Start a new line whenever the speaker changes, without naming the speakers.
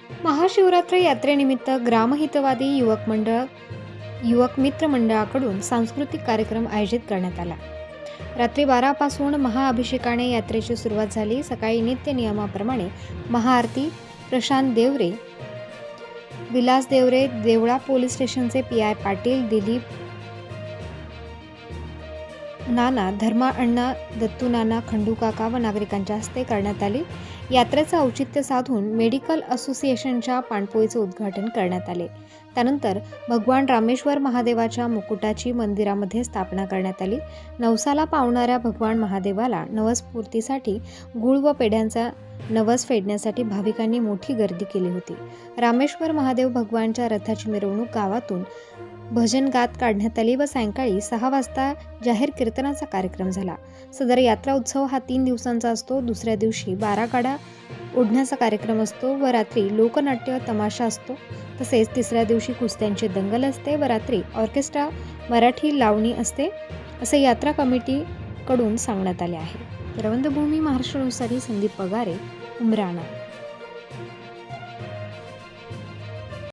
महाशिवरात्र यात्रेनिमित्त ग्रामहितवादी युवक मित्र मंडळाकडून सांस्कृतिक कार्यक्रम आयोजित करण्यात आला। रात्री 12 पासून महाअभिषेकाने यात्रेची सुरुवात झाली। सकाळी नित्य नियमाप्रमाणे महाआरती प्रशांत देवरे, विलास देवरे, देवळा पोलीस स्टेशनचे PI पाटील, दिलीप नाना, धर्मा अण्णा, दत्तू नाना, खंडू काका व नागरिकांच्या हस्ते करण्यात आली। यात्रेचं औचित्य साधून मेडिकल असोसिएशनच्या पाणपोईचे उद्घाटन करण्यात आले। त्यानंतर भगवान रामेश्वर महादेवाच्या मुकुटाची मंदिरामध्ये स्थापना करण्यात आली। नवसाला पावणाऱ्या भगवान महादेवाला नवसपूर्तीसाठी गुळ व पेढ्यांचा नवस फेडण्यासाठी भाविकांनी मोठी गर्दी केली होती। रामेश्वर महादेव भगवानच्या रथाची मिरवणूक गावातून भजन गात काढण्यात आली व सायंकाळी 6 वाजता जाहीर कीर्तनाचा कार्यक्रम झाला। सदर यात्रा उत्सव हा 3 दिवसांचा असतो। दुसऱ्या दिवशी 12 गाडा ओढण्याचा कार्यक्रम असतो व रात्री लोकनाट्य तमाशा असतो। तसेच तिसऱ्या दिवशी कुस्त्यांची दंगल असते व रात्री ऑर्केस्ट्रा मराठी लावणी असते, असे यात्रा कमिटीकडून सांगण्यात आले आहे। रवंथभूमी महाराष्ट्र न्यूजसाठी संदीप पगारे, उमराणा।